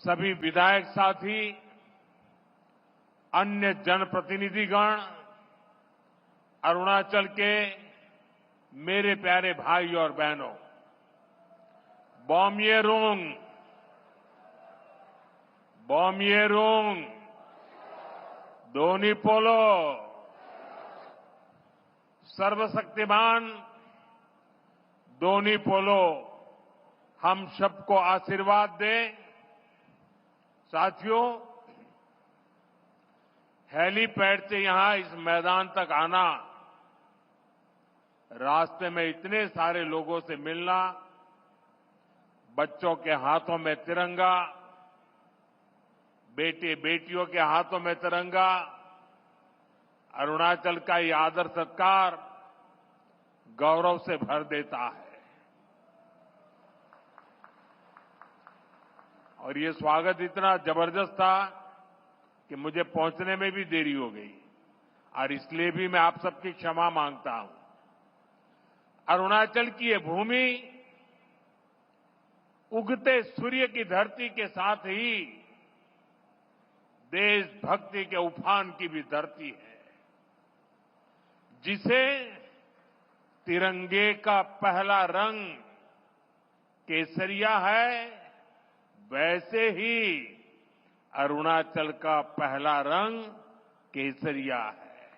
सभी विधायक साथी, अन्य जनप्रतिनिधिगण, अरुणाचल के मेरे प्यारे भाई और बहनों, बॉमयेरुंग, बॉमयेरुंग, दोनी पोलो, सर्वशक्तिमान दोनी पोलो हम सबको आशीर्वाद दें। साथियों, हेलीपैड से यहां इस मैदान तक आना, रास्ते में इतने सारे लोगों से मिलना, बच्चों के हाथों में तिरंगा, बेटे बेटियों के हाथों में तिरंगा, अरुणाचल का ये आदर सत्कार गौरव से भर देता है। और ये स्वागत इतना जबरदस्त था कि मुझे पहुंचने में भी देरी हो गई, और इसलिए भी मैं आप सबकी क्षमा मांगता हूं। अरुणाचल की ये भूमि उगते सूर्य की धरती के साथ ही देशभक्ति के उफान की भी धरती है, जिसे तिरंगे का पहला रंग केसरिया है, वैसे ही अरुणाचल का पहला रंग केसरिया है।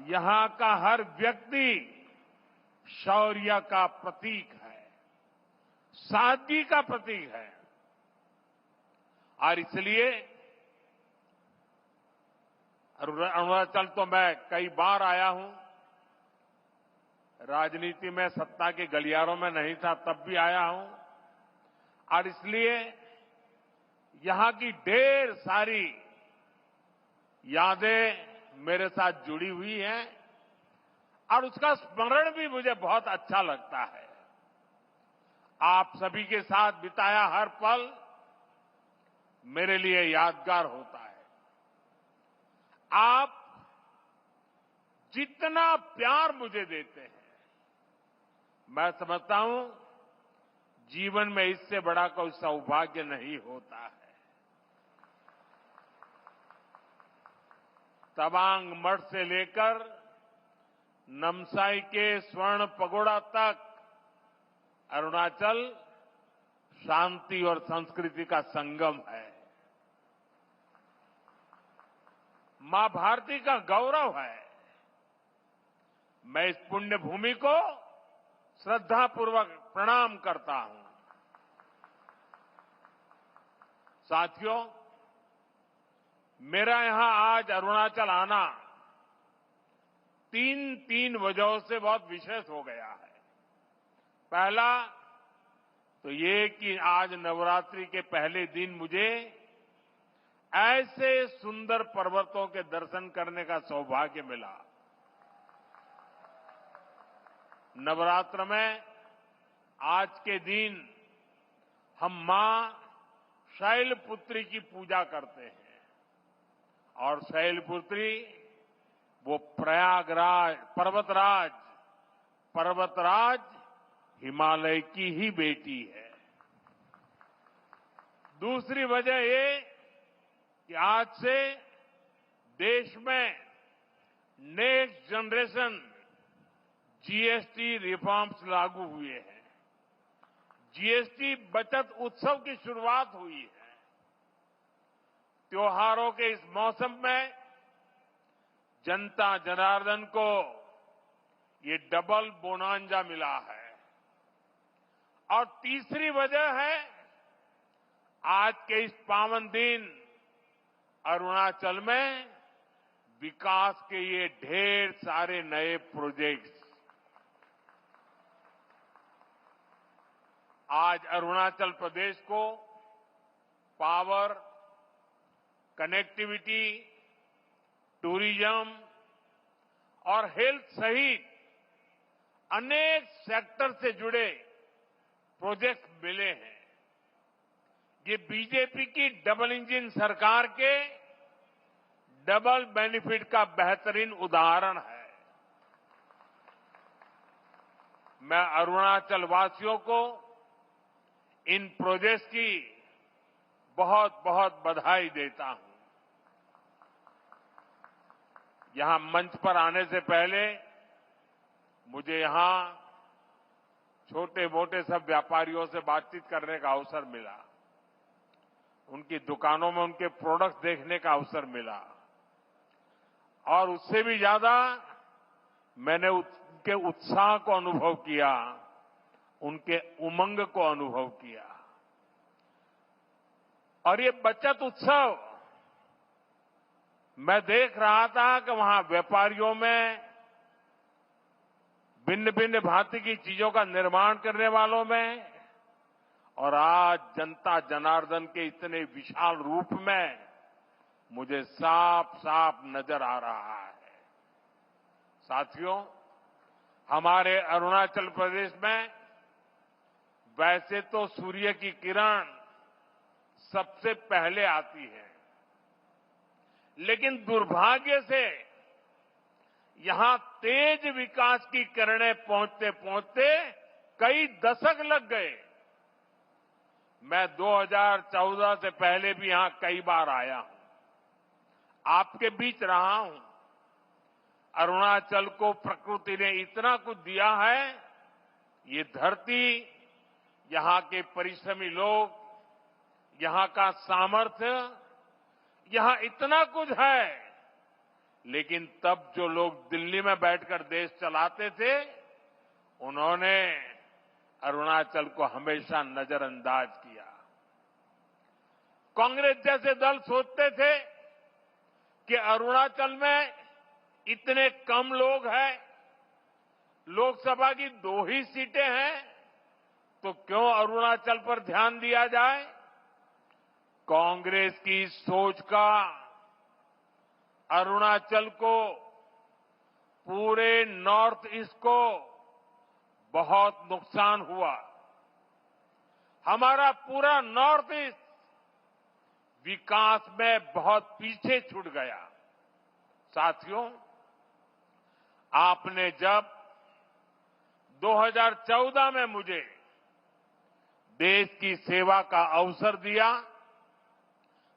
यहां का हर व्यक्ति शौर्य का प्रतीक है, सादगी का प्रतीक है, और इसलिए अरुणाचल तो मैं कई बार आया हूं, राजनीति में सत्ता के गलियारों में नहीं था तब भी आया हूं, और इसलिए यहां की ढेर सारी यादें मेरे साथ जुड़ी हुई हैं, और उसका स्मरण भी मुझे बहुत अच्छा लगता है। आप सभी के साथ बिताया हर पल मेरे लिए यादगार होता है। आप जितना प्यार मुझे देते हैं, मैं समझता हूं जीवन में इससे बड़ा कोई सौभाग्य नहीं होता है। तवांग मठ से लेकर नामसाई के स्वर्ण पगोड़ा तक अरुणाचल शांति और संस्कृति का संगम है, मां भारती का गौरव है। मैं इस पुण्य भूमि को श्रद्धापूर्वक प्रणाम करता हूं। साथियों, मेरा यहां आज अरुणाचल आना तीन वजहों से बहुत विशेष हो गया है। पहला तो ये कि आज नवरात्रि के पहले दिन मुझे ऐसे सुंदर पर्वतों के दर्शन करने का सौभाग्य मिला। नवरात्र में आज के दिन हम मां शैलपुत्री की पूजा करते हैं, और शैलपुत्री वो प्रयागराज पर्वतराज हिमालय की ही बेटी है। दूसरी वजह ये कि आज से देश में नेक्स्ट जनरेशन जीएसटी रिफॉर्म्स लागू हुए हैं। जीएसटी बचत उत्सव की शुरुआत हुई है। त्योहारों के इस मौसम में जनता जनार्दन को ये डबल बोनांजा मिला है। और तीसरी वजह है आज के इस पावन दिन अरुणाचल में विकास के ये ढेर सारे नए प्रोजेक्ट्स। आज अरुणाचल प्रदेश को पावर, कनेक्टिविटी, टूरिज्म और हेल्थ सहित अनेक सेक्टर से जुड़े प्रोजेक्ट मिले हैं। ये बीजेपी की डबल इंजन सरकार के डबल बेनिफिट का बेहतरीन उदाहरण है। मैं अरुणाचल वासियों को इन प्रोजेक्ट्स की बहुत बहुत बधाई देता हूं। यहां मंच पर आने से पहले मुझे यहां छोटे मोटे सब व्यापारियों से बातचीत करने का अवसर मिला, उनकी दुकानों में उनके प्रोडक्ट्स देखने का अवसर मिला और उससे भी ज्यादा मैंने उनके उत्साह को अनुभव किया, उनके उमंग को अनुभव किया। और ये बचत उत्सव मैं देख रहा था कि वहां व्यापारियों में, भिन्न भिन्न भांति की चीजों का निर्माण करने वालों में और आज जनता जनार्दन के इतने विशाल रूप में मुझे साफ साफ नजर आ रहा है। साथियों, हमारे अरुणाचल प्रदेश में वैसे तो सूर्य की किरण सबसे पहले आती है, लेकिन दुर्भाग्य से यहां तेज विकास की किरणें पहुंचते पहुंचते कई दशक लग गए। मैं 2014 से पहले भी यहां कई बार आया हूं, आपके बीच रहा हूं। अरुणाचल को प्रकृति ने इतना कुछ दिया है, ये धरती, यहां के परिश्रमी लोग, यहां का सामर्थ्य, यहां इतना कुछ है, लेकिन तब जो लोग दिल्ली में बैठकर देश चलाते थे, उन्होंने अरुणाचल को हमेशा नजरअंदाज किया। कांग्रेस जैसे दल सोचते थे कि अरुणाचल में इतने कम लोग हैं, लोकसभा की 2 ही सीटें हैं, तो क्यों अरुणाचल पर ध्यान दिया जाए। कांग्रेस की सोच का अरुणाचल को, पूरे नॉर्थ ईस्ट को बहुत नुकसान हुआ। हमारा पूरा नॉर्थ ईस्ट विकास में बहुत पीछे छूट गया। साथियों, आपने जब 2014 में मुझे देश की सेवा का अवसर दिया,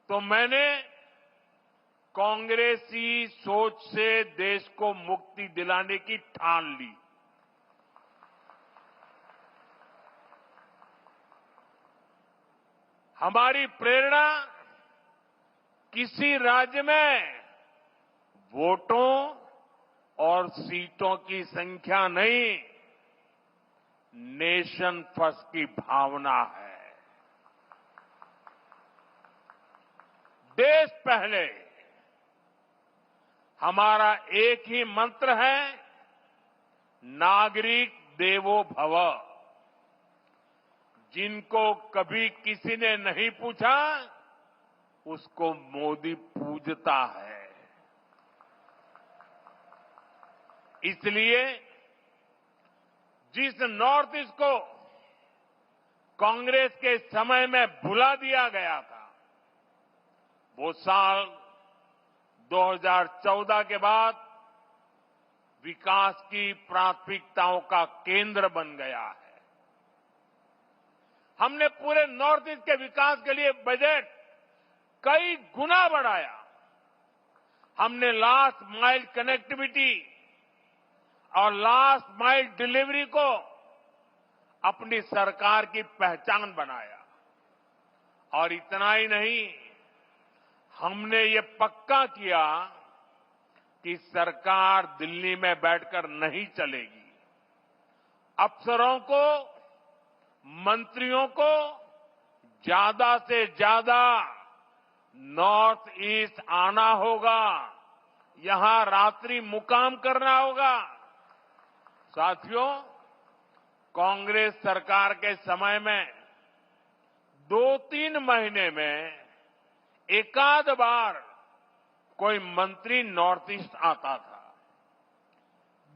तो मैंने कांग्रेसी सोच से देश को मुक्ति दिलाने की ठान ली। हमारी प्रेरणा किसी राज्य में वोटों और सीटों की संख्या नहीं, नेशन फर्स्ट की भावना है। देश पहले, हमारा एक ही मंत्र है, नागरिक देवो भव। जिनको कभी किसी ने नहीं पूछा, उसको मोदी पूजता है। इसलिए जिस नॉर्थ ईस्ट को कांग्रेस के समय में भुला दिया गया था, वो साल 2014 के बाद विकास की प्राथमिकताओं का केंद्र बन गया है। हमने पूरे नॉर्थ ईस्ट के विकास के लिए बजट कई गुना बढ़ाया। हमने लास्ट माइल कनेक्टिविटी और लास्ट माइल डिलीवरी को अपनी सरकार की पहचान बनाया। और इतना ही नहीं, हमने ये पक्का किया कि सरकार दिल्ली में बैठकर नहीं चलेगी। अफसरों को, मंत्रियों को ज्यादा से ज्यादा नॉर्थ ईस्ट आना होगा, यहां रात्रि मुकाम करना होगा। साथियों, कांग्रेस सरकार के समय में 2-3 महीने में एकाध बार कोई मंत्री नॉर्थ ईस्ट आता था।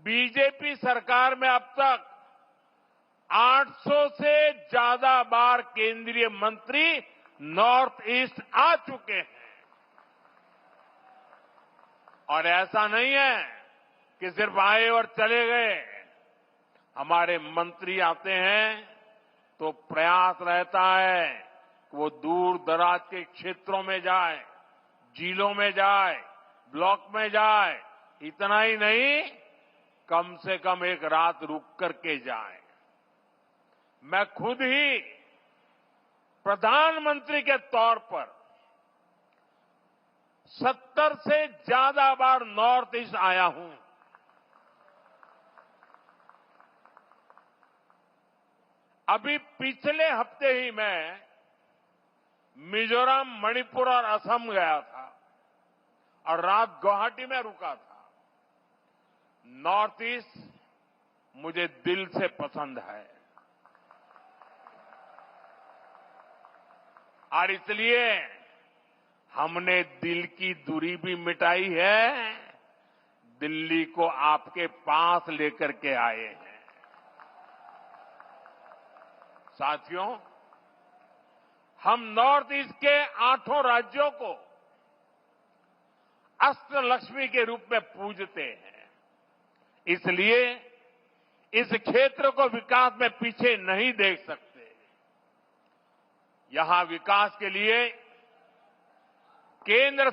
बीजेपी सरकार में अब तक 800 से ज्यादा बार केंद्रीय मंत्री नॉर्थ ईस्ट आ चुके हैं। और ऐसा नहीं है कि सिर्फ आए और चले गए। हमारे मंत्री आते हैं तो प्रयास रहता है वो दूर दराज के क्षेत्रों में जाए, जिलों में जाए, ब्लॉक में जाए, इतना ही नहीं, कम से कम एक रात रुक करके जाए। मैं खुद ही प्रधानमंत्री के तौर पर 70 से ज्यादा बार नॉर्थ ईस्ट आया हूं। अभी पिछले हफ्ते ही मैं मिजोरम, मणिपुर और असम गया था और रात गुवाहाटी में रुका था। नॉर्थ ईस्ट मुझे दिल से पसंद है और इसलिए हमने दिल की दूरी भी मिटाई है, दिल्ली को आपके पास लेकर के आए हैं। साथियों, हम नॉर्थ ईस्ट के 8 राज्यों को अष्टलक्ष्मी के रूप में पूजते हैं। इसलिए इस क्षेत्र को विकास में पीछे नहीं देख सकते। यहां विकास के लिए केंद्र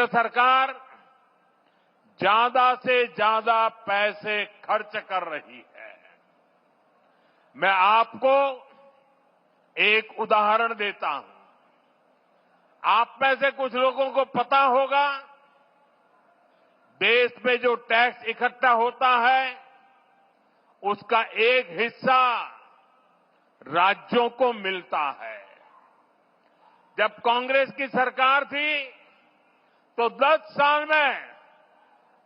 सरकार ज्यादा से ज्यादा पैसे खर्च कर रही है। मैं आपको एक उदाहरण देता हूं। आप में से कुछ लोगों को पता होगा, देश में जो टैक्स इकट्ठा होता है उसका एक हिस्सा राज्यों को मिलता है। जब कांग्रेस की सरकार थी तो 10 साल में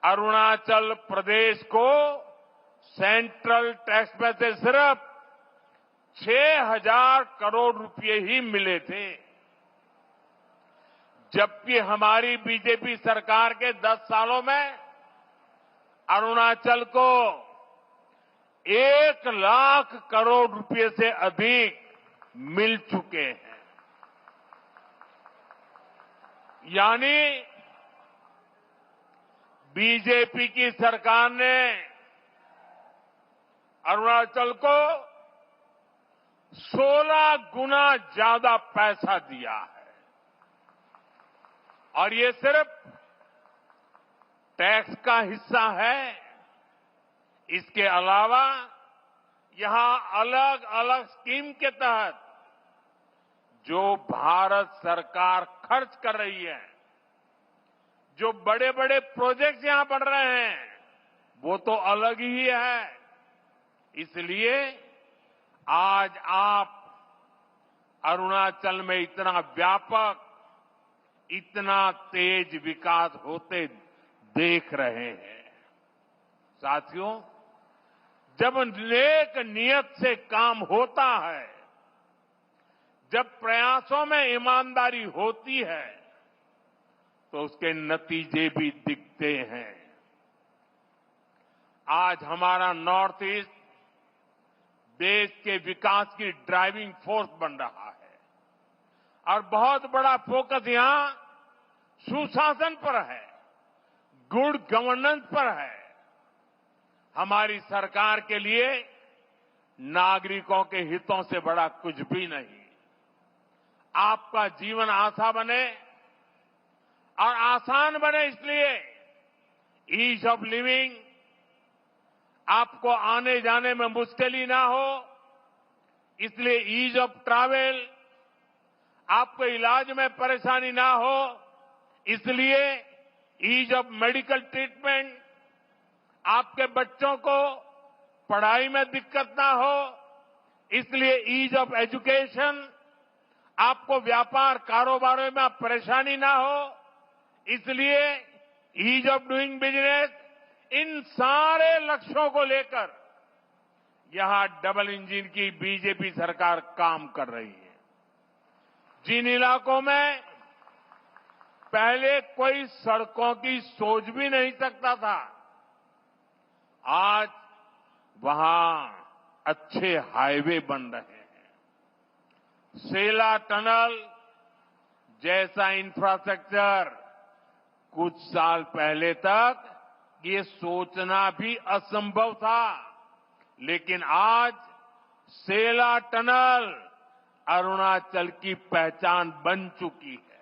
अरुणाचल प्रदेश को सेंट्रल टैक्स में से सिर्फ 6,000 करोड़ रुपए ही मिले थे, जबकि हमारी बीजेपी सरकार के 10 सालों में अरुणाचल को 1 लाख करोड़ रुपए से अधिक मिल चुके हैं। यानी बीजेपी की सरकार ने अरुणाचल को 16 गुना ज्यादा पैसा दिया है और ये सिर्फ टैक्स का हिस्सा है। इसके अलावा यहां अलग अलग स्कीम के तहत जो भारत सरकार खर्च कर रही है, जो बड़े बड़े प्रोजेक्ट यहां बन रहे हैं, वो तो अलग ही है। इसलिए आज आप अरुणाचल में इतना व्यापक, इतना तेज विकास होते देख रहे हैं। साथियों, जब नेक नियत से काम होता है, जब प्रयासों में ईमानदारी होती है, तो उसके नतीजे भी दिखते हैं। आज हमारा नॉर्थ ईस्ट देश के विकास की ड्राइविंग फोर्स बन रहा है और बहुत बड़ा फोकस यहां सुशासन पर है, गुड गवर्नेंस पर है। हमारी सरकार के लिए नागरिकों के हितों से बड़ा कुछ भी नहीं। आपका जीवन आसान बने और आसान बने, इसलिए ईज ऑफ लिविंग, आपको आने जाने में मुश्किल ना हो, इसलिए ईज ऑफ ट्रैवल, आपको इलाज में परेशानी ना हो, इसलिए ईज ऑफ मेडिकल ट्रीटमेंट, आपके बच्चों को पढ़ाई में दिक्कत ना हो, इसलिए ईज ऑफ एजुकेशन, आपको व्यापार कारोबार में परेशानी ना हो, इसलिए ईज ऑफ डूइंग बिजनेस। इन सारे लक्ष्यों को लेकर यहां डबल इंजन की बीजेपी सरकार काम कर रही है। जिन इलाकों में पहले कोई सड़कों की सोच भी नहीं सकता था, आज वहां अच्छे हाईवे बन रहे हैं। सेला टनल जैसा इंफ्रास्ट्रक्चर कुछ साल पहले तक ये सोचना भी असंभव था, लेकिन आज सेला टनल अरुणाचल की पहचान बन चुकी है।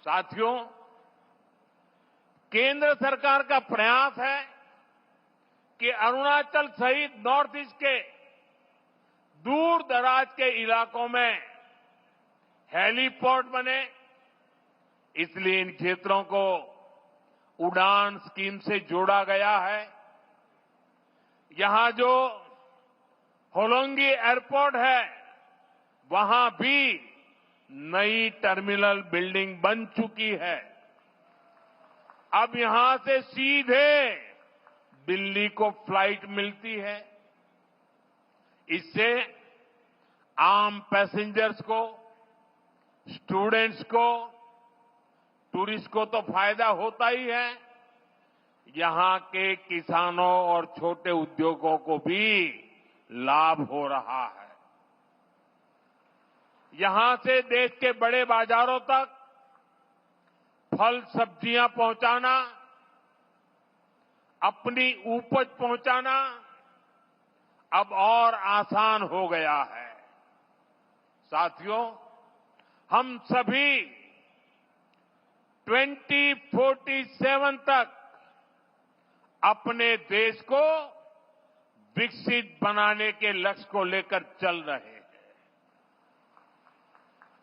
साथियों, केंद्र सरकार का प्रयास है कि अरुणाचल सहित नॉर्थ ईस्ट के दूर दराज के इलाकों में हेलीपोर्ट बने, इसलिए इन क्षेत्रों को उड़ान स्कीम से जोड़ा गया है। यहां जो होलोंगी एयरपोर्ट है, वहां भी नई टर्मिनल बिल्डिंग बन चुकी है। अब यहां से सीधे दिल्ली को फ्लाइट मिलती है। इससे आम पैसेंजर्स को, स्टूडेंट्स को, टूरिस्ट को तो फायदा होता ही है, यहां के किसानों और छोटे उद्योगों को भी लाभ हो रहा है। यहां से देश के बड़े बाजारों तक फल सब्जियां पहुंचाना, अपनी उपज पहुंचाना अब और आसान हो गया है। साथियों, हम सभी 2047 तक अपने देश को विकसित बनाने के लक्ष्य को लेकर चल रहे हैं।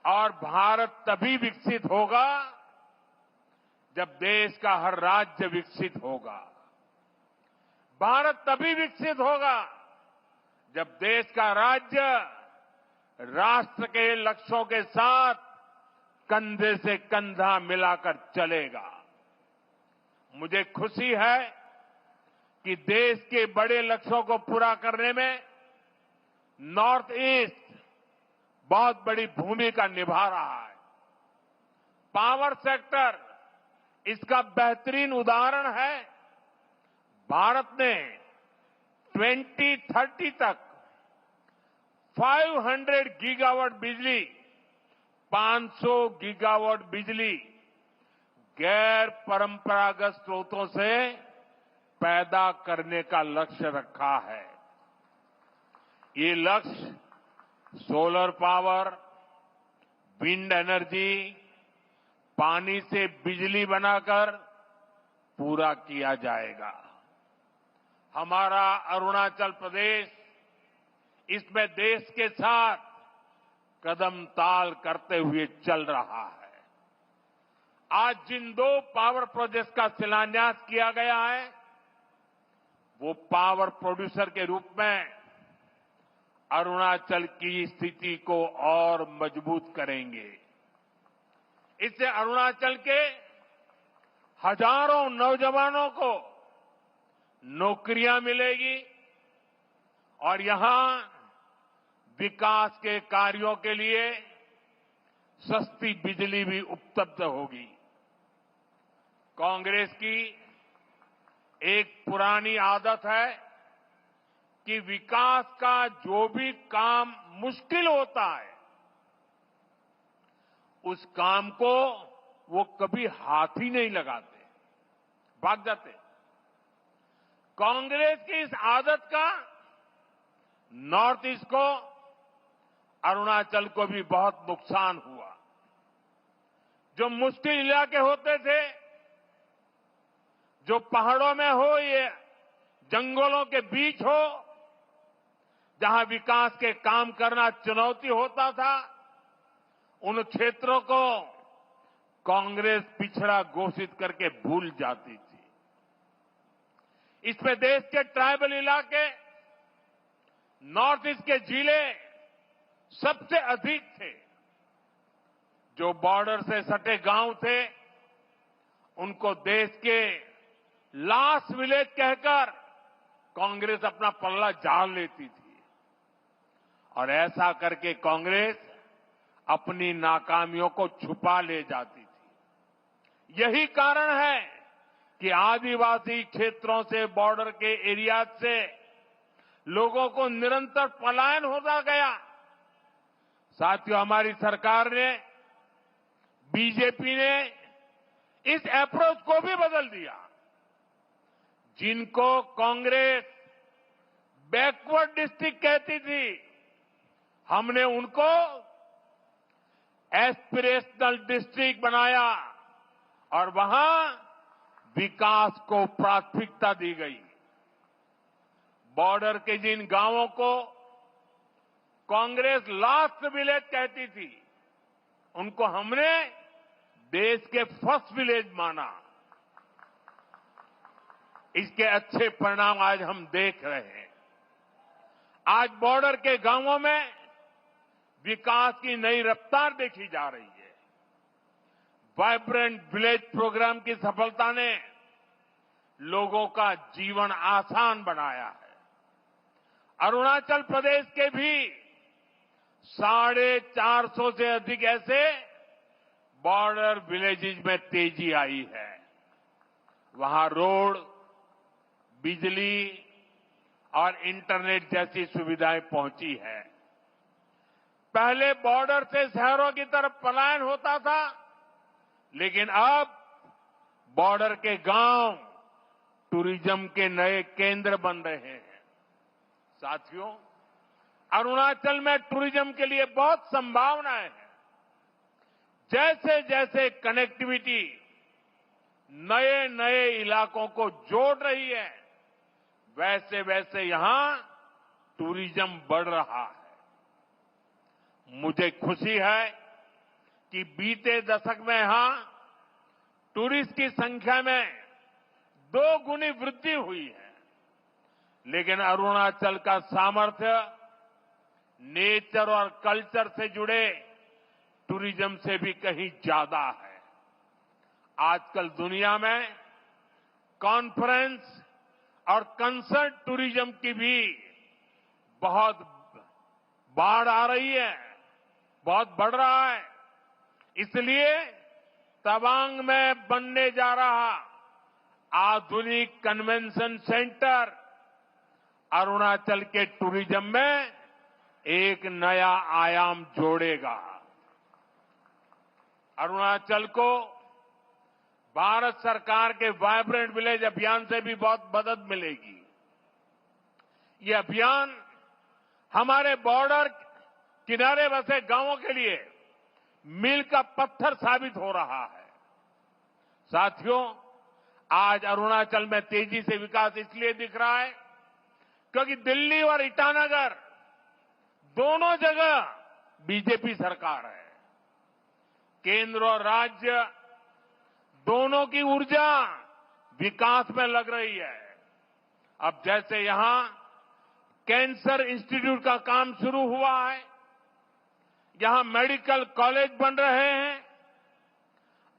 और भारत तभी विकसित होगा जब देश का हर राज्य विकसित होगा। भारत तभी विकसित होगा जब देश का राज्य राष्ट्र के लक्ष्यों के साथ कंधे से कंधा मिलाकर चलेगा। मुझे खुशी है कि देश के बड़े लक्ष्यों को पूरा करने में नॉर्थ ईस्ट बहुत बड़ी भूमिका निभा रहा है। पावर सेक्टर इसका बेहतरीन उदाहरण है। भारत ने 2030 तक 500 गीगावाट बिजली, 500 गीगावाट बिजली गैर परंपरागत स्रोतों से पैदा करने का लक्ष्य रखा है। ये लक्ष्य सोलर पावर, विंड एनर्जी, पानी से बिजली बनाकर पूरा किया जाएगा। हमारा अरुणाचल प्रदेश इसमें देश के साथ कदम ताल करते हुए चल रहा है। आज जिन 2 पावर प्रोजेक्ट्स का शिलान्यास किया गया है, वो पावर प्रोड्यूसर के रूप में अरुणाचल की स्थिति को और मजबूत करेंगे। इससे अरुणाचल के हजारों नौजवानों को नौकरियां मिलेगी और यहां विकास के कार्यों के लिए सस्ती बिजली भी उपलब्ध होगी। कांग्रेस की एक पुरानी आदत है कि विकास का जो भी काम मुश्किल होता है, उस काम को वो कभी हाथ ही नहीं लगाते, भाग जाते। कांग्रेस की इस आदत का नॉर्थ ईस्ट को, अरुणाचल को भी बहुत नुकसान हुआ। जो मुश्किल इलाके होते थे, जो पहाड़ों में हो, ये जंगलों के बीच हो, जहां विकास के काम करना चुनौती होता था, उन क्षेत्रों को कांग्रेस पिछड़ा घोषित करके भूल जाती थी। इसमें देश के ट्राइबल इलाके, नॉर्थ ईस्ट के जिले सबसे अधिक थे। जो बॉर्डर से सटे गांव थे, उनको देश के लास्ट विलेज कहकर कांग्रेस अपना पल्ला झाड़ लेती थी। और ऐसा करके कांग्रेस अपनी नाकामियों को छुपा ले जाती थी। यही कारण है कि आदिवासी क्षेत्रों से, बॉर्डर के एरिया से लोगों को निरंतर पलायन होता गया। साथियों, हमारी सरकार ने बीजेपी ने इस अप्रोच को भी बदल दिया। जिनको कांग्रेस बैकवर्ड डिस्ट्रिक्ट कहती थी, हमने उनको एस्पिरेशनल डिस्ट्रिक्ट बनाया और वहां विकास को प्राथमिकता दी गई। बॉर्डर के जिन गांवों को कांग्रेस लास्ट विलेज कहती थी, उनको हमने देश के फर्स्ट विलेज माना। इसके अच्छे परिणाम आज हम देख रहे हैं। आज बॉर्डर के गांवों में विकास की नई रफ्तार देखी जा रही है। वाइब्रेंट विलेज प्रोग्राम की सफलता ने लोगों का जीवन आसान बनाया है। अरुणाचल प्रदेश के भी 450 से अधिक ऐसे बॉर्डर विलेजेस में तेजी आई है। वहां रोड, बिजली और इंटरनेट जैसी सुविधाएं पहुंची है। पहले बॉर्डर से शहरों की तरफ पलायन होता था, लेकिन अब बॉर्डर के गांव टूरिज्म के नए केंद्र बन रहे हैं। साथियों, अरुणाचल में टूरिज्म के लिए बहुत संभावनाएं हैं। जैसे जैसे कनेक्टिविटी नए नए इलाकों को जोड़ रही है, वैसे वैसे यहां टूरिज्म बढ़ रहा है। मुझे खुशी है कि बीते दशक में यहां टूरिस्ट की संख्या में 2 गुनी वृद्धि हुई है। लेकिन अरुणाचल का सामर्थ्य नेचर और कल्चर से जुड़े टूरिज्म से भी कहीं ज्यादा है। आजकल दुनिया में कॉन्फ्रेंस और कंसर्ट टूरिज्म की भी बहुत बाढ़ आ रही है, बहुत बढ़ रहा है। इसलिए तवांग में बनने जा रहा आधुनिक कन्वेंशन सेंटर अरुणाचल के टूरिज्म में एक नया आयाम जोड़ेगा। अरुणाचल को भारत सरकार के वाइब्रेंट विलेज अभियान से भी बहुत मदद मिलेगी। ये अभियान हमारे बॉर्डर किनारे बसे गांवों के लिए मील का पत्थर साबित हो रहा है। साथियों, आज अरुणाचल में तेजी से विकास इसलिए दिख रहा है क्योंकि दिल्ली और ईटानगर दोनों जगह बीजेपी सरकार है। केंद्र और राज्य दोनों की ऊर्जा विकास में लग रही है। अब जैसे यहां कैंसर इंस्टीट्यूट का काम शुरू हुआ है, यहां मेडिकल कॉलेज बन रहे हैं,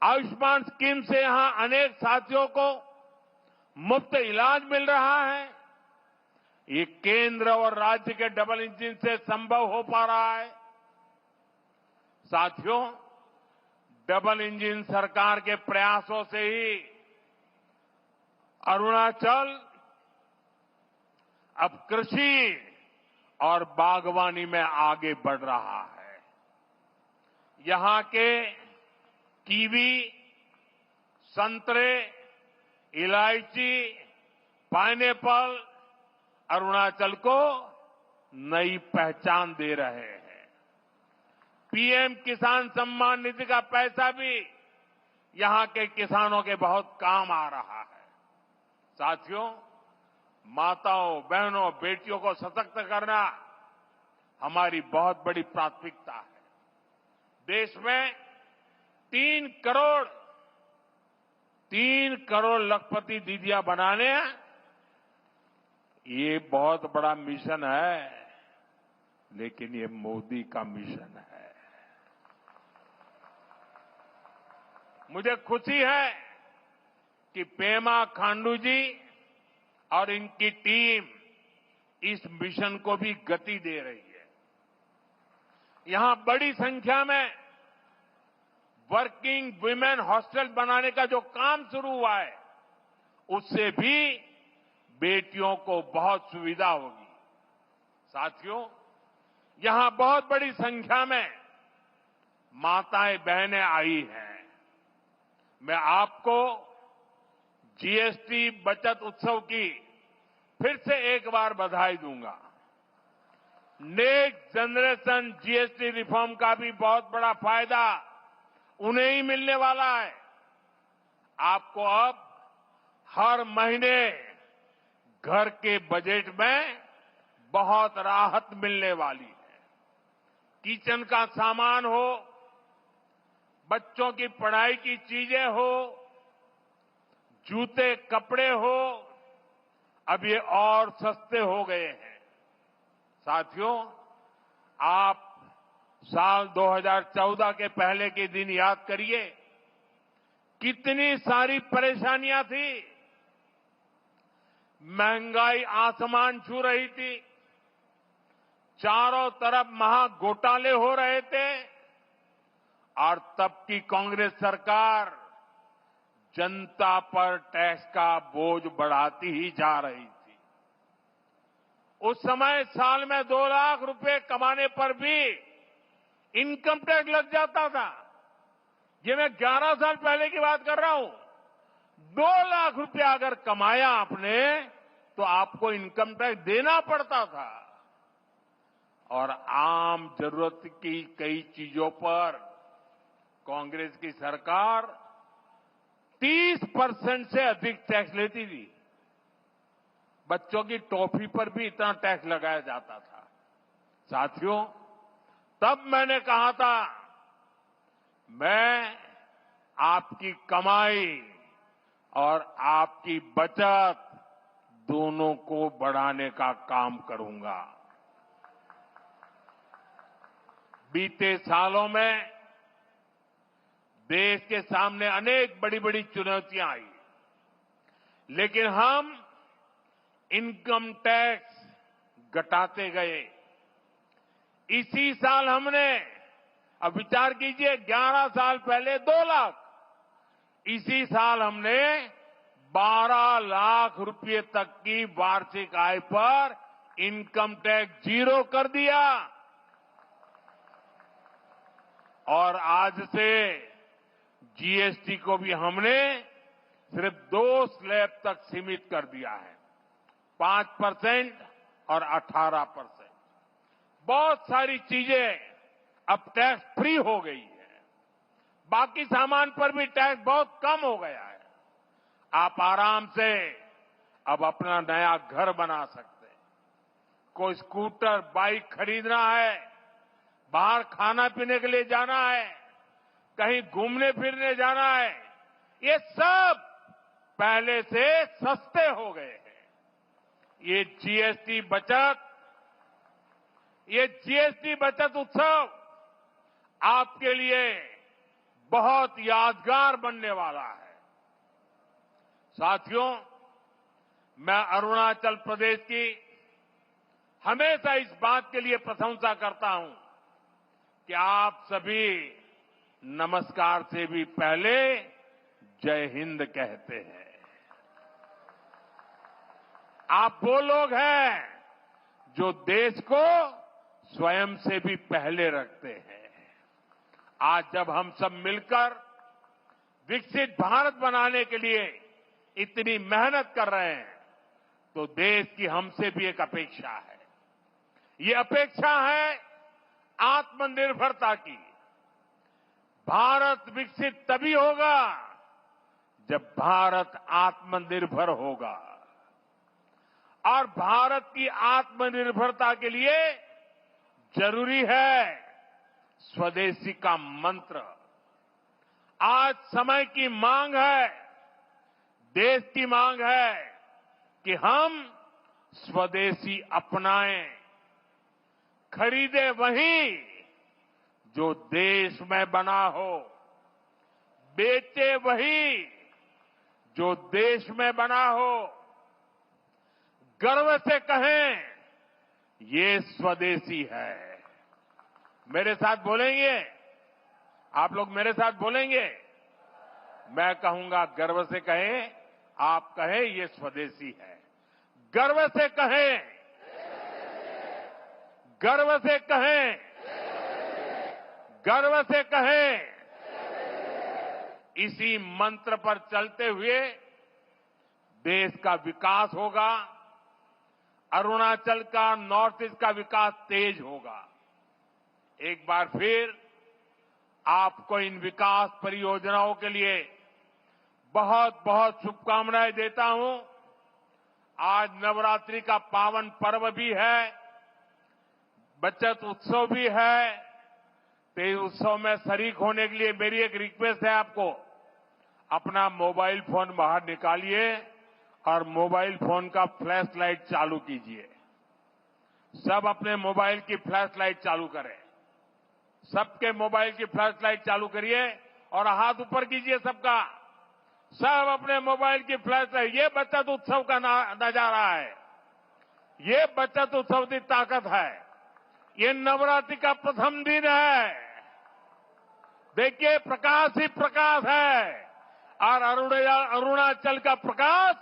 आयुष्मान स्कीम से यहां अनेक साथियों को मुफ्त इलाज मिल रहा है। ये केंद्र और राज्य के डबल इंजन से संभव हो पा रहा है। साथियों, डबल इंजन सरकार के प्रयासों से ही अरुणाचल अब कृषि और बागवानी में आगे बढ़ रहा है। यहां के कीवी, संतरे, इलायची, पाइनएप्पल अरुणाचल को नई पहचान दे रहे हैं। पीएम किसान सम्मान निधि का पैसा भी यहां के किसानों के बहुत काम आ रहा है। साथियों, माताओं, बहनों, बेटियों को सशक्त करना हमारी बहुत बड़ी प्राथमिकता है। देश में 3 करोड़ लखपति दीदियां बनाने, ये बहुत बड़ा मिशन है, लेकिन ये मोदी का मिशन है। मुझे खुशी है कि पेमा खांडू जी और इनकी टीम इस मिशन को भी गति दे रही है। यहां बड़ी संख्या में वर्किंग वुमेन हॉस्टल बनाने का जो काम शुरू हुआ है, उससे भी बेटियों को बहुत सुविधा होगी। साथियों, यहां बहुत बड़ी संख्या में माताएं, बहनें आई हैं। मैं आपको जीएसटी बचत उत्सव की फिर से एक बार बधाई दूंगा। नेक्स्ट जनरेशन जीएसटी रिफॉर्म का भी बहुत बड़ा फायदा उन्हें ही मिलने वाला है। आपको अब हर महीने घर के बजट में बहुत राहत मिलने वाली है। किचन का सामान हो, बच्चों की पढ़ाई की चीजें हो, जूते कपड़े हो, अब ये और सस्ते हो गए हैं। साथियों, आप साल 2014 के पहले के दिन याद करिए, कितनी सारी परेशानियां थी। महंगाई आसमान छू रही थी, चारों तरफ महाघोटाले हो रहे थे और तब की कांग्रेस सरकार जनता पर टैक्स का बोझ बढ़ाती ही जा रही थी। उस समय साल में 2 लाख रुपए कमाने पर भी इनकम टैक्स लग जाता था। ये मैं 11 साल पहले की बात कर रहा हूं। 2 लाख रुपया अगर कमाया आपने तो आपको इनकम टैक्स देना पड़ता था। और आम जरूरत की कई चीजों पर कांग्रेस की सरकार 30% से अधिक टैक्स लेती थी। बच्चों की टॉफी पर भी इतना टैक्स लगाया जाता था। साथियों, तब मैंने कहा था, मैं आपकी कमाई और आपकी बचत दोनों को बढ़ाने का काम करूंगा। बीते सालों में देश के सामने अनेक बड़ी बड़ी चुनौतियां आई, लेकिन हम इनकम टैक्स घटाते गए। इसी साल हमने, अब विचार कीजिए, 11 साल पहले 2 लाख, इसी साल हमने 12 लाख रुपए तक की वार्षिक आय पर इनकम टैक्स 0 कर दिया। और आज से जीएसटी को भी हमने सिर्फ 2 स्लैब तक सीमित कर दिया है, 5% और 18%। बहुत सारी चीजें अब टैक्स फ्री हो गई है। बाकी सामान पर भी टैक्स बहुत कम हो गया है। आप आराम से अब अपना नया घर बना सकते हैं। कोई स्कूटर, बाइक खरीदना है, बाहर खाना पीने के लिए जाना है, कहीं घूमने फिरने जाना है, ये सब पहले से सस्ते हो गए हैं। ये जीएसटी बचत उत्सव आपके लिए बहुत यादगार बनने वाला है। साथियों, मैं अरुणाचल प्रदेश की हमेशा इस बात के लिए प्रशंसा करता हूं कि आप सभी नमस्कार से भी पहले जय हिंद कहते हैं। आप वो लोग हैं जो देश को स्वयं से भी पहले रखते हैं। आज जब हम सब मिलकर विकसित भारत बनाने के लिए इतनी मेहनत कर रहे हैं, तो देश की हमसे भी एक अपेक्षा है। ये अपेक्षा है आत्मनिर्भरता की। भारत विकसित तभी होगा जब भारत आत्मनिर्भर होगा। और भारत की आत्मनिर्भरता के लिए जरूरी है स्वदेशी का मंत्र। आज समय की मांग है, देश की मांग है कि हम स्वदेशी अपनाएं, खरीदे वही जो देश में बना हो, बेचे वही जो देश में बना हो, गर्व से कहें ये स्वदेशी है। मेरे साथ बोलेंगे? आप लोग मेरे साथ बोलेंगे? मैं कहूंगा गर्व से कहें, आप कहें ये स्वदेशी है। गर्व से कहें, गर्व से कहें, गर्व से कहें। इसी मंत्र पर चलते हुए देश का विकास होगा, अरुणाचल का, नॉर्थ ईस्ट का विकास तेज होगा। एक बार फिर आपको इन विकास परियोजनाओं के लिए बहुत बहुत शुभकामनाएं देता हूं। आज नवरात्रि का पावन पर्व भी है, बचत उत्सव भी है। तो इस उत्सव में शरीक होने के लिए मेरी एक रिक्वेस्ट है आपको, अपना मोबाइल फोन बाहर निकालिए और मोबाइल फोन का फ्लैश लाइट चालू कीजिए। सब अपने मोबाइल की फ्लैश लाइट चालू करें। सबके मोबाइल की फ्लैश लाइट चालू करिए और हाथ ऊपर कीजिए सबका। सब अपने मोबाइल की फ्लैश लाइट। ये बचत उत्सव का नजारा है, ये बचत उत्सव की ताकत है। ये नवरात्रि का प्रथम दिन है। देखिए, प्रकाश ही प्रकाश है और अरुणाचल का प्रकाश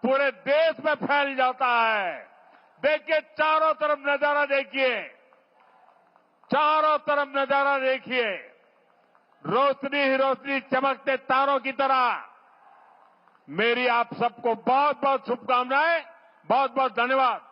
पूरे देश में फैल जाता है। देखिए, चारों तरफ नजारा देखिए, चारों तरफ नजारा देखिए, रोशनी ही रोशनी, चमकते तारों की तरह। मेरी आप सबको बहुत बहुत शुभकामनाएं, बहुत बहुत धन्यवाद।